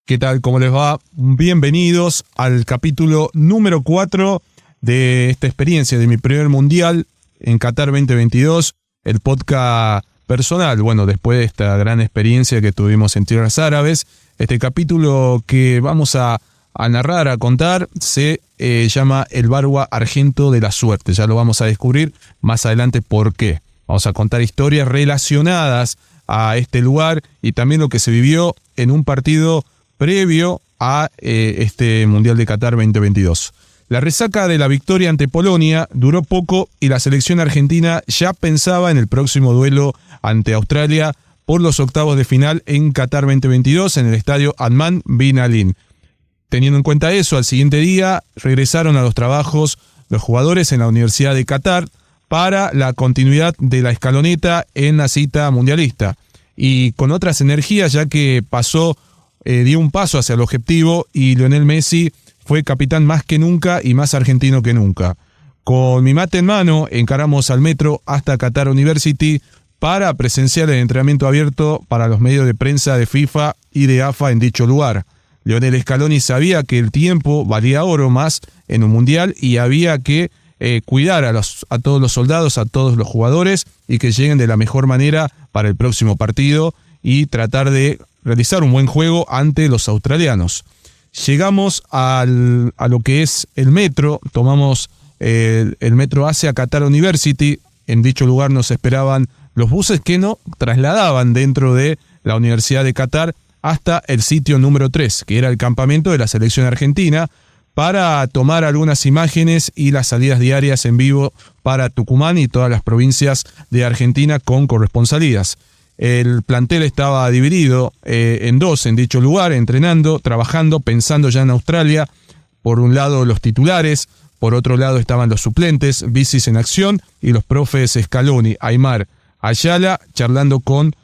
¿Qué tal? ¿Cómo les va? Bienvenidos al capítulo número 4 de esta experiencia de mi primer mundial en Qatar 2022, el podcast personal, después de esta gran experiencia que tuvimos en tierras árabes. Este capítulo que vamos a narrar, a contar, se llama El Barwa Argento de la Suerte. Ya lo vamos a descubrir más adelante por qué. Vamos a contar historias relacionadas a este lugar y también lo que se vivió en un partido previo a este Mundial de Qatar 2022. La resaca de la victoria ante Polonia duró poco y la selección argentina ya pensaba en el próximo duelo ante Australia por los octavos de final en Qatar 2022 en el estadio Adnan Bin Ali. Teniendo en cuenta eso, al siguiente día regresaron a los trabajos los jugadores en la Universidad de Qatar para la continuidad de la escaloneta en la cita mundialista y con otras energías, ya que dio un paso hacia el objetivo y Lionel Messi fue capitán más que nunca y más argentino que nunca. Con mi mate en mano, encaramos al metro hasta Qatar University para presenciar el entrenamiento abierto para los medios de prensa de FIFA y de AFA en dicho lugar. Lionel Scaloni sabía que el tiempo valía oro más en un mundial y había que cuidar a todos los soldados, a todos los jugadores y que lleguen de la mejor manera para el próximo partido y tratar de realizar un buen juego ante los australianos. Llegamos a lo que es el metro, tomamos el metro hacia Qatar University. En dicho lugar nos esperaban los buses que nos trasladaban dentro de la Universidad de Qatar hasta el sitio número 3, que era el campamento de la selección argentina, para tomar algunas imágenes y las salidas diarias en vivo para Tucumán y todas las provincias de Argentina con corresponsalías. El plantel estaba dividido en dos en dicho lugar, entrenando, trabajando, pensando ya en Australia. Por un lado los titulares, por otro lado estaban los suplentes, bicis en acción y los profes Scaloni, Aimar, Ayala, charlando con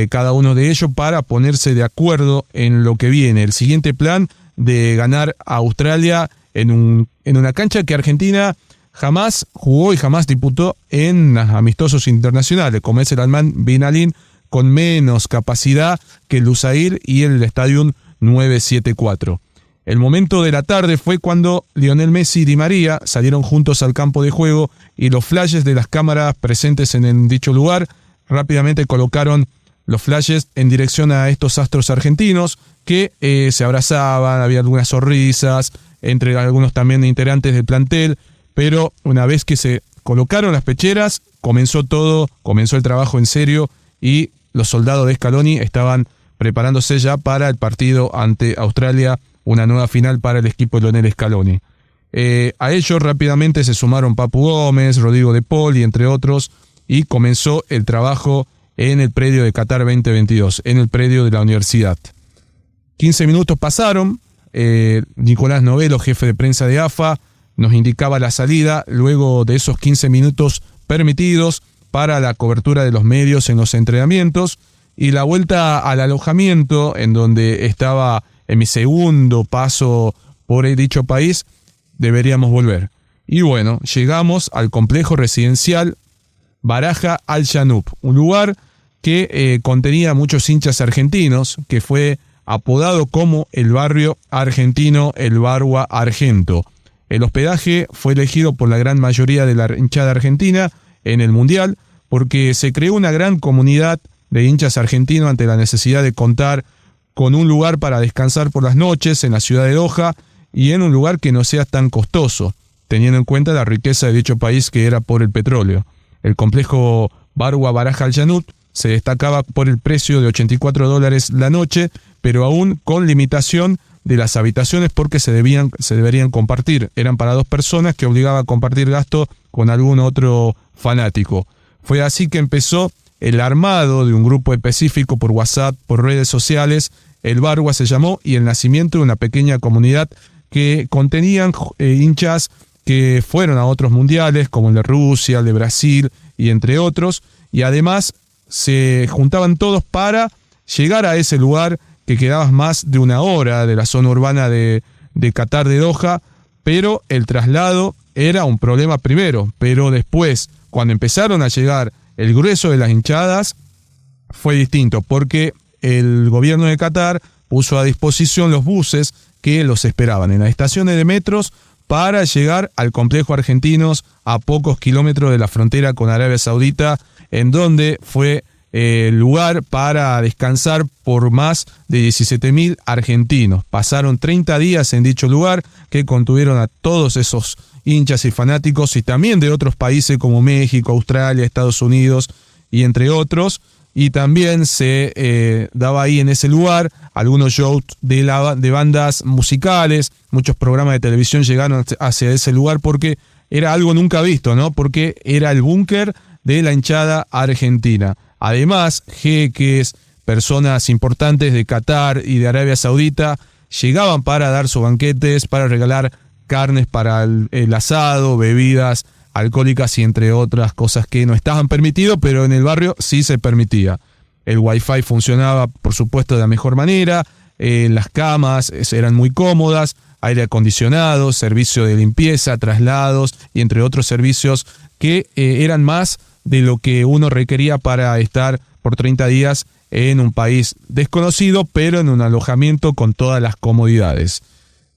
cada uno de ellos para ponerse de acuerdo en lo que viene. El siguiente plan de ganar a Australia en una cancha que Argentina jamás jugó y jamás disputó en amistosos internacionales, como es el Adnan Bin Ali, con menos capacidad que el Lusail y el Stadium 974. El momento de la tarde fue cuando Lionel Messi y Di María salieron juntos al campo de juego y los flashes de las cámaras presentes en dicho lugar rápidamente colocaron los flashes en dirección a estos astros argentinos que se abrazaban, había algunas sonrisas, entre algunos también integrantes del plantel, pero una vez que se colocaron las pecheras, comenzó el trabajo en serio y los soldados de Scaloni estaban preparándose ya para el partido ante Australia, una nueva final para el equipo de Lionel Scaloni. A ellos rápidamente se sumaron Papu Gómez, Rodrigo de Paul y entre otros, y comenzó el trabajo en el predio de Qatar 2022, en el predio de la universidad. 15 minutos pasaron, Nicolás Novelo, jefe de prensa de AFA, nos indicaba la salida luego de esos 15 minutos permitidos para la cobertura de los medios en los entrenamientos y la vuelta al alojamiento en donde estaba en mi segundo paso por dicho país, deberíamos volver. Y llegamos al complejo residencial Baraja Al Janoub, un lugar que contenía muchos hinchas argentinos, que fue apodado como el barrio argentino, el Barwa Argento. El hospedaje fue elegido por la gran mayoría de la hinchada argentina en el Mundial, porque se creó una gran comunidad de hinchas argentinos ante la necesidad de contar con un lugar para descansar por las noches en la ciudad de Doha y en un lugar que no sea tan costoso, teniendo en cuenta la riqueza de dicho país que era por el petróleo. El complejo Barwa Baraja Al Janoub se destacaba por el precio de $84 la noche, pero aún con limitación de las habitaciones porque se deberían compartir. Eran para 2 personas que obligaba a compartir gasto con algún otro fanático. Fue así que empezó el armado de un grupo específico por WhatsApp, por redes sociales. El Barwa se llamó y el nacimiento de una pequeña comunidad que contenían hinchas que fueron a otros mundiales como el de Rusia, el de Brasil y entre otros, y además se juntaban todos para llegar a ese lugar que quedaba más de 1 hora de la zona urbana de Qatar de Doha, pero el traslado era un problema primero, pero después, cuando empezaron a llegar el grueso de las hinchadas, fue distinto, porque el gobierno de Qatar puso a disposición los buses que los esperaban en las estaciones de metros para llegar al complejo Argentinos a pocos kilómetros de la frontera con Arabia Saudita, en donde fue lugar para descansar por más de 17.000 argentinos. Pasaron 30 días en dicho lugar que contuvieron a todos esos hinchas y fanáticos y también de otros países como México, Australia, Estados Unidos y entre otros. Y también se daba ahí en ese lugar algunos shows de bandas musicales, muchos programas de televisión llegaron hacia ese lugar porque era algo nunca visto, ¿no? Porque era el búnker de la hinchada argentina. Además, jeques, personas importantes de Qatar y de Arabia Saudita llegaban para dar sus banquetes, para regalar carnes para el asado, bebidas alcohólicas y entre otras cosas que no estaban permitidas, pero en el barrio sí se permitía. El wifi funcionaba, por supuesto, de la mejor manera, las camas eran muy cómodas, aire acondicionado, servicio de limpieza, traslados y entre otros servicios que eran más de lo que uno requería para estar por 30 días en un país desconocido, pero en un alojamiento con todas las comodidades.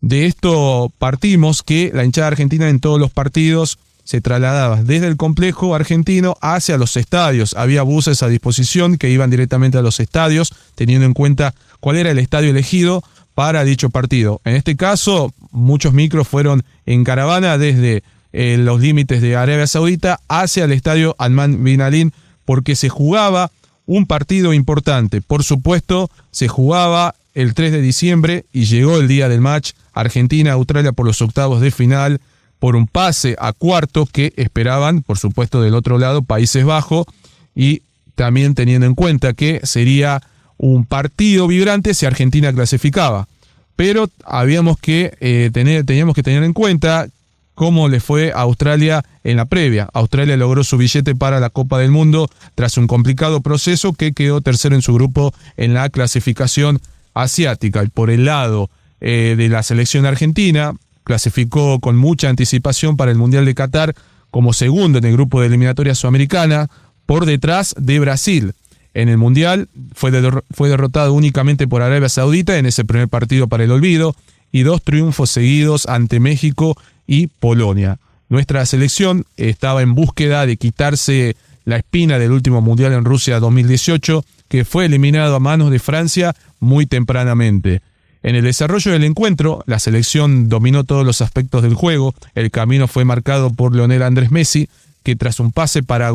De esto partimos que la hinchada argentina en todos los partidos se trasladaba desde el complejo argentino hacia los estadios. Había buses a disposición que iban directamente a los estadios, teniendo en cuenta cuál era el estadio elegido para dicho partido. En este caso, muchos micros fueron en caravana desde los límites de Arabia Saudita hacia el estadio Adnan Bin Ali, porque se jugaba un partido importante. Por supuesto, se jugaba el 3 de diciembre y llegó el día del match Argentina-Australia por los octavos de final, por un pase a cuartos que esperaban, por supuesto, del otro lado, Países Bajos, y también teniendo en cuenta que sería un partido vibrante si Argentina clasificaba. Pero teníamos que tener en cuenta cómo le fue a Australia en la previa. Australia logró su billete para la Copa del Mundo tras un complicado proceso que quedó tercero en su grupo en la clasificación asiática. Y por el lado de la selección argentina, clasificó con mucha anticipación para el Mundial de Qatar como segundo en el grupo de eliminatoria sudamericana, por detrás de Brasil. En el Mundial fue derrotado únicamente por Arabia Saudita en ese primer partido para el olvido y 2 triunfos seguidos ante México y Polonia. Nuestra selección estaba en búsqueda de quitarse la espina del último Mundial en Rusia 2018, que fue eliminado a manos de Francia muy tempranamente. En el desarrollo del encuentro, la selección dominó todos los aspectos del juego. El camino fue marcado por Lionel Andrés Messi, que tras un pase para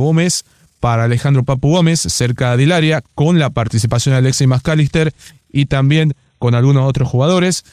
Alejandro Papu Gómez, cerca del área, con la participación de Alexis McAllister y también con algunos otros jugadores,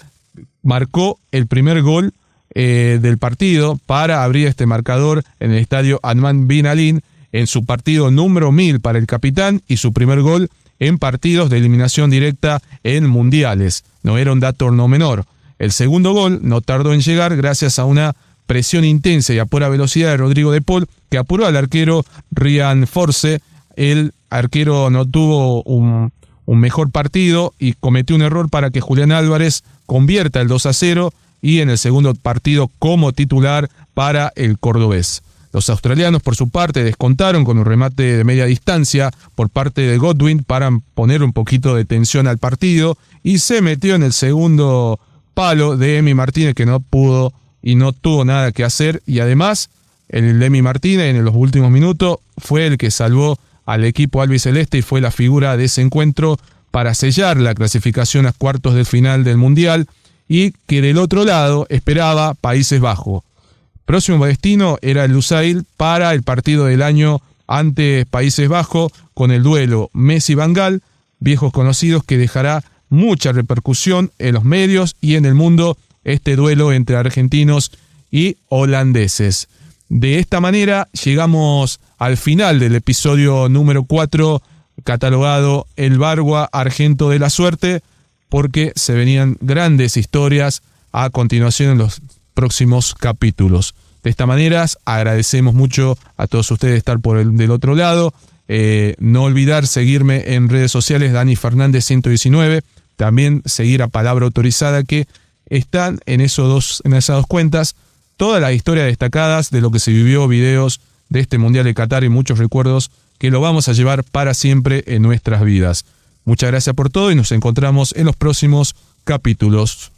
marcó el primer gol del partido para abrir este marcador en el estadio Adnan Bin Ali en su partido número 1000 para el capitán y su primer gol en partidos de eliminación directa en mundiales. No era un dato no menor. El segundo gol no tardó en llegar gracias a una presión intensa y a pura velocidad de Rodrigo de Paul, que apuró al arquero Ryan Force. El arquero no tuvo un mejor partido y cometió un error para que Julián Álvarez convierta el 2-0 y en el segundo partido como titular para el cordobés. Los australianos, por su parte, descontaron con un remate de media distancia por parte de Godwin para poner un poquito de tensión al partido y se metió en el segundo palo de Emi Martínez, que no pudo y no tuvo nada que hacer, y además el Emi Martínez en los últimos minutos fue el que salvó al equipo albiceleste y fue la figura de ese encuentro para sellar la clasificación a cuartos de final del Mundial, y que del otro lado esperaba Países Bajos. Próximo destino era el Lusail para el partido del año ante Países Bajos, con el duelo Messi-Van Gaal, viejos conocidos que dejará mucha repercusión en los medios y en el mundo, este duelo entre argentinos y holandeses. De esta manera llegamos al final del episodio número 4, catalogado El Bargua Argento de la Suerte, porque se venían grandes historias a continuación en los próximos capítulos. De esta manera agradecemos mucho a todos ustedes estar del otro lado. No olvidar seguirme en redes sociales, Dani Fernández 119, también seguir a Palabra Autorizada, que están en esas dos cuentas todas las historias destacadas de lo que se vivió, videos de este Mundial de Qatar y muchos recuerdos que lo vamos a llevar para siempre en nuestras vidas. Muchas gracias por todo y nos encontramos en los próximos capítulos.